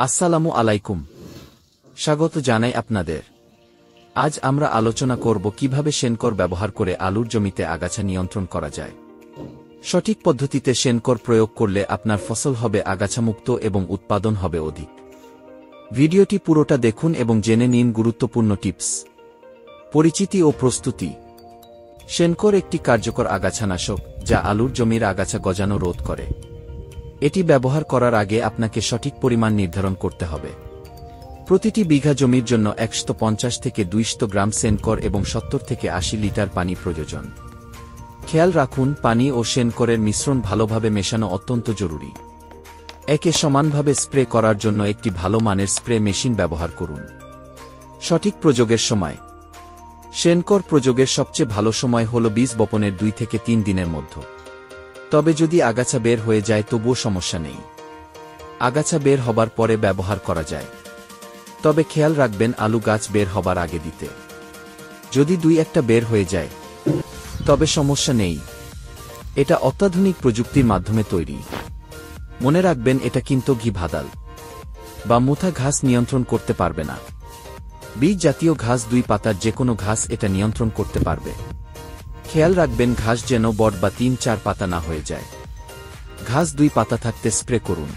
আসসালামু আলাইকুম। স্বাগত জানাই আপনাদের। আজ আমরা আলোচনা করব কিভাবে শেনকর ব্যবহার করে আলুর জমিতে আগাছা নিয়ন্ত্রণ করা যায়। সঠিক পদ্ধতিতে শেনকর প্রয়োগ করলে আপনার ফসল হবে আগাছামুক্ত এবং উৎপাদন হবে অধিক। ভিডিওটি পুরোটা দেখুন এবং জেনে নিন গুরুত্বপূর্ণ টিপস। পরিচিতি ও প্রস্তুতি। শেনকর একটি কার্যকর আগাছানাশক যা আলুর জমির আগাছা গজানো রোধ করে। এটি ব্যবহার করার আগে আপনাকে সঠিক পরিমাণ নির্ধারণ করতে হবে। প্রতিটি বিঘা জমির জন্য 150 থেকে 200 গ্রাম শেনকর এবং 70 থেকে 80 লিটার পানি প্রয়োজন। খেয়াল রাখুন, পানি ও শেনকরের মিশ্রণ ভালোভাবে মেশানো অত্যন্ত জরুরি। একে সমানভাবে স্প্রে করার জন্য একটি ভালো মানের স্প্রে মেশিন ব্যবহার করুন। সঠিক প্রয়োগের সময়। শেনকর প্রয়োগের সবচেয়ে ভালো সময় হল বীজ বপনের 2 থেকে 3 দিনের মধ্যে। তবে যদি আগাছা বের হয়ে যায় তবুও সমস্যা নেই। আগাছা বের হবার পরে ব্যবহার করা যায়। তবে খেয়াল রাখবেন আলু গাছ বের হবার আগে দিতে। যদি 2-1টা বের হয়ে যায় তবে সমস্যা নেই। এটা অত্যাধুনিক প্রযুক্তির মাধ্যমে তৈরি। মনে রাখবেন, এটা কিন্তু ঘি ভাদাল বা মুথা ঘাস নিয়ন্ত্রণ করতে পারবে না। বীজ জাতীয় ঘাস 2 পাতার যে কোনো ঘাস এটা নিয়ন্ত্রণ করতে পারবে। খেয়াল রাখবেন ঘাস যেন বড় বা 3-4 পাতা না হয়ে যায়। ঘাস 2 পাতা থাকতে স্প্রে করুন।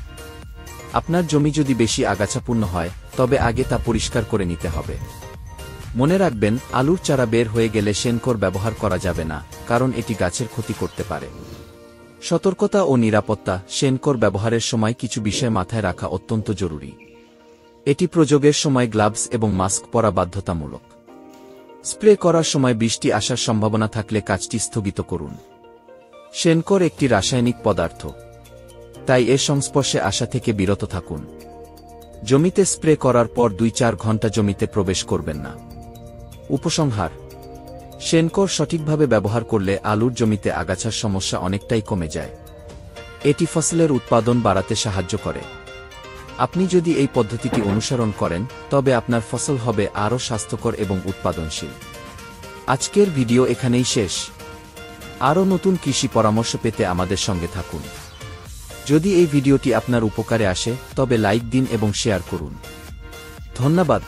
আপনার জমি যদি বেশি আগাছাপূর্ণ হয় তবে আগে তা পরিষ্কার করে নিতে হবে। মনে রাখবেন, আলুর চারা বের হয়ে গেলে শেনকর ব্যবহার করা যাবে না, কারণ এটি গাছের ক্ষতি করতে পারে। সতর্কতা ও নিরাপত্তা। শেনকর ব্যবহারের সময় কিছু বিষয় মাথায় রাখা অত্যন্ত জরুরি। এটি প্রয়োগের সময় গ্লাভস এবং মাস্ক পরা বাধ্যতামূলক। স্প্রে করার সময় বৃষ্টি আসার সম্ভাবনা থাকলে কাজটি স্থগিত করুন। শেনকর একটি রাসায়নিক পদার্থ, তাই এর সংস্পর্শে আসা থেকে বিরত থাকুন। জমিতে স্প্রে করার পর 2-4 ঘন্টা জমিতে প্রবেশ করবেন না। উপসংহার: শেনকর সঠিকভাবে ব্যবহার করলে আলুর জমিতে আগাছার সমস্যা অনেকটাই কমে যায়। এটি ফসলের উৎপাদন বাড়াতে সাহায্য করে। আপনি যদি এই পদ্ধতিটি অনুসরণ করেন তবে আপনার ফসল হবে আরও স্বাস্থ্যকর এবং উৎপাদনশীল। আজকের ভিডিও এখানেই শেষ। আরও নতুন কৃষি পরামর্শ পেতে আমাদের সঙ্গে থাকুন। যদি এই ভিডিওটি আপনার উপকারে আসে তবে লাইক দিন এবং শেয়ার করুন। ধন্যবাদ।